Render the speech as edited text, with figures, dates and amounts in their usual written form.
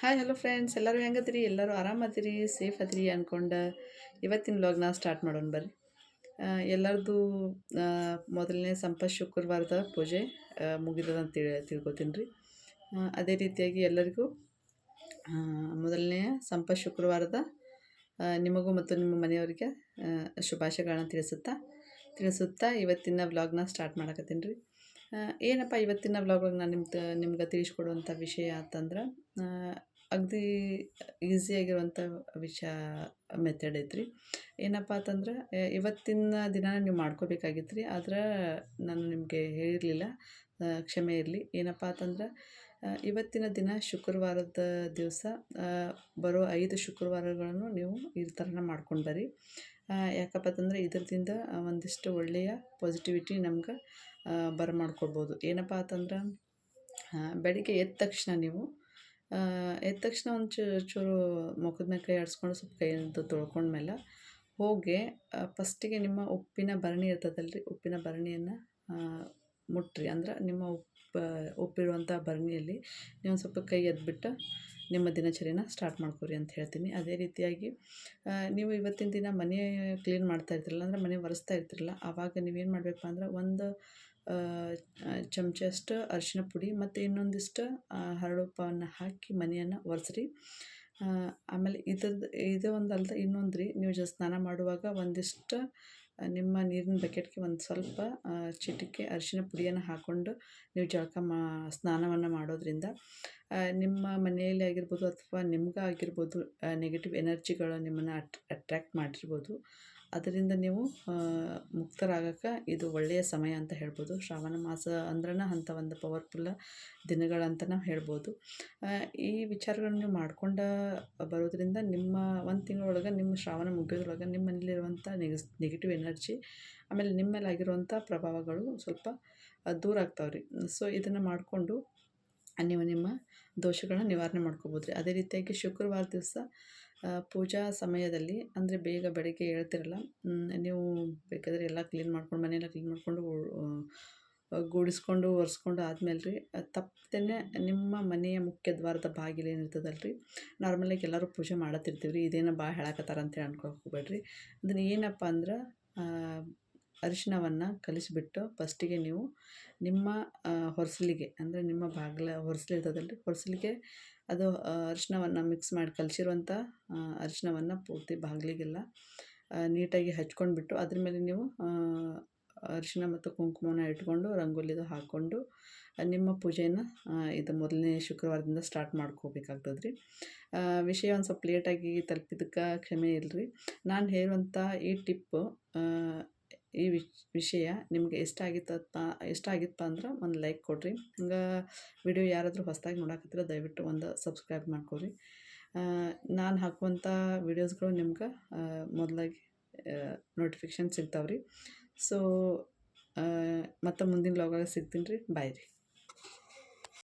Hi hello friends, ಎಲ್ಲರೂ ಹೆಂಗದಿರಿ? ಎಲ್ಲರೂ ಆರಾಮದಿರಿ, safe ಅದಿರಿ ಅಂದ್ಕೊಂಡು ಇವತ್ತಿನ ವ್ಲಾಗ್ನ ಸ್ಟಾರ್ಟ್ ಮಾಡೋಣ ಬರ್ರಿ. ಎಲ್ಲರದು ಮೊದಲನೇ ಸಂಪತ್ ಶುಕ್ರವಾರದ ಪೂಜೆ ಮುಗಿದದ ಅಂತ ತಿಳ್ಕೊತೀನಿ ರೀ. ಅದೇ ರೀತಿಯಾಗಿ ಎಲ್ಲರಿಗೂ ಮೊದಲನೆಯ ಸಂಪತ್ ಶುಕ್ರವಾರದ ನಿಮಗೂ ಮತ್ತು ನಿಮ್ಮ ಮನೆಯವರಿಗೆ ಶುಭಾಶಯಗಳನ್ನ ತಿಳಿಸುತ್ತಾ ಇವತ್ತಿನ ವ್ಲಾಗ್ನ ಸ್ಟಾರ್ಟ್ ಮಾಡಕತ್ತೀನಿ ರೀ. ಏನಪ್ಪ ಇವತ್ತಿನ ವ್ಲಾಗ್ ನಾನು ನಿಮ್ಗೆ ತಿಳಿಸ್ಕೊಡುವಂಥ ವಿಷಯ ಅಂತಂದ್ರೆ ಅಗದಿ ಈಸಿಯಾಗಿರುವಂಥ ಮೆಥಡ್ ಐತ್ರಿ. ಏನಪ್ಪ ಅಂತಂದ್ರೆ ಇವತ್ತಿನ ದಿನ ನೀವು ಮಾಡ್ಕೋಬೇಕಾಗಿತ್ತು ರೀ. ಆದ್ರೆ ನಾನು ನಿಮಗೆ ಹೇಳಿರಲಿಲ್ಲ, ಕ್ಷಮೆ ಇರಲಿ. ಏನಪ್ಪ ಅಂತಂದ್ರೆ ಇವತ್ತಿನ ದಿನ ಶುಕ್ರವಾರದ ದಿವಸ ಬರೋ 5 ಶುಕ್ರವಾರಗಳನ್ನು ನೀವು ಈ ಥರನ ಮಾಡ್ಕೊಂಡು ಬರ್ರಿ. ಯಾಕಪ್ಪ ಅಂತಂದರೆ ಇದರಿಂದ ಒಂದಿಷ್ಟು ಒಳ್ಳೆಯ ಪಾಸಿಟಿವಿಟಿ ನಮ್ಗೆ ಬರಮಾಡ್ಕೊಳ್ಬೋದು. ಏನಪ್ಪ ಅಂತಂದ್ರೆ ಬೆಳಿಗ್ಗೆ ಎದ್ದ ತಕ್ಷಣ ನೀವು ಒಂದು ಚೂರು ಮುಖದ ಮೇಲೆ ಕೈ ಆಡಿಸ್ಕೊಂಡು ಸ್ವಲ್ಪ ಕೈ ತೊಳ್ಕೊಂಡ್ಮೇಲೆ ಹೋಗಿ ಫಸ್ಟಿಗೆ ನಿಮ್ಮ ಉಪ್ಪಿನ ಭರಣಿ ಇರ್ತದಲ್ಲ ರೀ, ಉಪ್ಪಿನ ಭರಣಿಯನ್ನು ಮುಟ್ರಿ. ಅಂದ್ರೆ ನಿಮ್ಮ ಉಪ್ಪಿರುವಂಥ ಭರಣಿಯಲ್ಲಿ ನೀವು ಸ್ವಲ್ಪ ಕೈ ಎದ್ಬಿಟ್ಟು ನಿಮ್ಮ ದಿನಚರಿನ ಸ್ಟಾರ್ಟ್ ಮಾಡ್ಕೊರಿ ಅಂತ ಹೇಳ್ತೀನಿ. ಅದೇ ರೀತಿಯಾಗಿ ನೀವು ಇವತ್ತಿನ ದಿನ ಮನೆ ಕ್ಲೀನ್ ಮಾಡ್ತಾ ಇರ್ತಿರಲ್ಲ, ಅಂದರೆ ಮನೆ ಒರೆಸ್ತಾ ಇರ್ತಿರಲ್ಲ, ಆವಾಗ ನೀವೇನು ಮಾಡಬೇಕಪ್ಪ ಅಂದ್ರೆ ಒಂದು ಚಮಚಷ್ಟು ಅರಿಶಿನ ಪುಡಿ ಮತ್ತು ಇನ್ನೊಂದಿಷ್ಟು ಹರಳುಪ್ಪವನ್ನು ಹಾಕಿ ಮನೆಯನ್ನು ಒರೆಸ್ರಿ. ಆಮೇಲೆ ಇದು ಒಂದು ಅಲ್ಲದೆ ಇನ್ನೊಂದು ರೀ, ನೀವು ಸ್ನಾನ ಮಾಡುವಾಗ ಒಂದಿಷ್ಟು ನಿಮ್ಮ ನೀರಿನ ಬಕೆಟ್ಗೆ ಒಂದು ಸ್ವಲ್ಪ ಚಿಟಿಕೆ ಅರಿಶಿನ ಪುಡಿಯನ್ನು ಹಾಕ್ಕೊಂಡು ನೀವು ಸ್ನಾನವನ್ನು ಮಾಡೋದ್ರಿಂದ ನಿಮ್ಮ ಮನೆಯಲ್ಲಿ ಆಗಿರ್ಬೋದು ಅಥವಾ ನಿಮ್ಗಾಗಿರ್ಬೋದು ನೆಗೆಟಿವ್ ಎನರ್ಜಿಗಳು ನಿಮ್ಮನ್ನು ಅಟ್ರ್ಯಾಕ್ಟ್ ಮಾಡಿರ್ಬೋದು. ಅದರಿಂದ ನೀವು ಮುಕ್ತರಾಗೋಕ್ಕೆ ಇದು ಒಳ್ಳೆಯ ಸಮಯ ಅಂತ ಹೇಳ್ಬೋದು. ಶ್ರಾವಣ ಮಾಸ ಅಂದ್ರೆ ಅಂಥ ಒಂದು ಪವರ್ಫುಲ್ಲ ದಿನಗಳಂತ ನಾವು ಹೇಳ್ಬೋದು. ಈ ವಿಚಾರಗಳನ್ನ ನೀವು ಮಾಡ್ಕೊಂಡು ಬರೋದ್ರಿಂದ ನಿಮ್ಮ ಒಂದು ತಿಂಗಳೊಳಗೆ ನಿಮ್ಮ ಶ್ರಾವಣ ಮುಗಿಯೋದ್ರೊಳಗೆ ನಿಮ್ಮ ಮನೇಲಿರುವಂಥ ನೆಗೆಟಿವ್ ಎನರ್ಜಿ ಆಮೇಲೆ ನಿಮ್ಮ ಮೇಲೆ ಆಗಿರುವಂಥ ಪ್ರಭಾವಗಳು ಸ್ವಲ್ಪ ದೂರ ಆಗ್ತಾವೆ ರೀ. ಸೊ ಇದನ್ನು ಮಾಡಿಕೊಂಡು ನೀವು ನಿಮ್ಮ ದೋಷಗಳನ್ನ ನಿವಾರಣೆ ಮಾಡ್ಕೋಬೋದು ರೀ. ಅದೇ ರೀತಿಯಾಗಿ ಶುಕ್ರವಾರ ದಿವಸ ಪೂಜಾ ಸಮಯದಲ್ಲಿ ಅಂದರೆ ಬೇಗ ಬೆಳಗ್ಗೆ ಹೇಳ್ತಿರಲ್ಲ, ನೀವು ಬೇಕಾದರೆ ಎಲ್ಲ ಕ್ಲೀನ್ ಮಾಡ್ಕೊಂಡು ಮನೆಯೆಲ್ಲ ಕ್ಲೀನ್ ಮಾಡಿಕೊಂಡು ಗೂಡಿಸ್ಕೊಂಡು ಒರೆಸ್ಕೊಂಡು ಆದಮೇಲೆ ರೀ ತಪ್ಪದೇ ನಿಮ್ಮ ಮನೆಯ ಮುಖ್ಯ ದ್ವಾರದ ಬಾಗಿಲು ಏನಿರ್ತದಲ್ಲ ರೀ, ನಾರ್ಮಲಾಗಿ ಎಲ್ಲರೂ ಪೂಜೆ ಮಾಡತ್ತಿರ್ತೀವಿ ರೀ, ಇದೇನೋ ಭಾಳ ಹೇಳಕತ್ತಾರ ಅಂತೇಳಿ ಅನ್ಕೊಳಕ್ಕೆ ಹೋಗ್ಬೇಡ್ರಿ. ಅದನ್ನು ಏನಪ್ಪ ಅಂದ್ರೆ ಅರಿಶಿಣವನ್ನು ಕಲಿಸಿಬಿಟ್ಟು ಫಸ್ಟಿಗೆ ನೀವು ನಿಮ್ಮ ಹೊರಸಲಿಗೆ ಅಂದರೆ ನಿಮ್ಮ ಹೊರಸಲು ಇರ್ತದಲ್ಲ ರೀ, ಹೊರಸಲಿಗೆ ಅದು ಅರಿಶಿಣವನ್ನು ಮಿಕ್ಸ್ ಮಾಡಿ ಕಲಿಸಿರುವಂಥ ಅರಿಶಿಣವನ್ನು ಪೂರ್ತಿ ಬಾಗಿಲಿಗೆಲ್ಲ ನೀಟಾಗಿ ಹಚ್ಕೊಂಡ್ಬಿಟ್ಟು ಅದ್ರ ಮೇಲೆ ನೀವು ಅರಿಶಿಣ ಮತ್ತು ಕುಂಕುಮನ ಇಟ್ಕೊಂಡು ರಂಗೋಲಿದು ಹಾಕ್ಕೊಂಡು ನಿಮ್ಮ ಪೂಜೆಯನ್ನು ಇದು ಮೊದಲನೇ ಶುಕ್ರವಾರದಿಂದ ಸ್ಟಾರ್ಟ್ ಮಾಡ್ಕೋಬೇಕಾಗ್ತದೆ ರೀ. ವಿಷಯ ಒಂದು ಸ್ವಲ್ಪ ಲೇಟಾಗಿ ತಲುಪಿದ್ದಕ್ಕೆ ಕ್ಷಮೆ ಇಲ್ಲರಿ. ನಾನು ಹೇಳುವಂಥ ಈ ಟಿಪ್ಪು ಈ ವಿಷಯ ನಿಮಗೆ ಇಷ್ಟ ಆಗಿತ್ತಪ್ಪ ಅಂದ್ರೆ ಒಂದು ಲೈಕ್ ಕೊಡಿರಿ. ಹಂಗೆ ವಿಡಿಯೋ ಯಾರಾದರೂ ಹೊಸದಾಗಿ ನೋಡಕತ್ತಿರ ದಯವಿಟ್ಟು ಒಂದು ಸಬ್ಸ್ಕ್ರೈಬ್ ಮಾಡ್ಕೊರಿ. ನಾನು ಹಾಕುವಂಥ ವೀಡಿಯೋಸ್ಗಳು ನಿಮ್ಗೆ ಮೊದಲಾಗಿ ನೋಟಿಫಿಕೇಷನ್ ಸಿಗ್ತಾವೆ ರೀ. ಸೊ ಮತ್ತು ಮುಂದಿನ ವ್ಲಾಗಾಗ ಸಿಗ್ತೀನಿ ರೀ. ಬಾಯ್ ರೀ.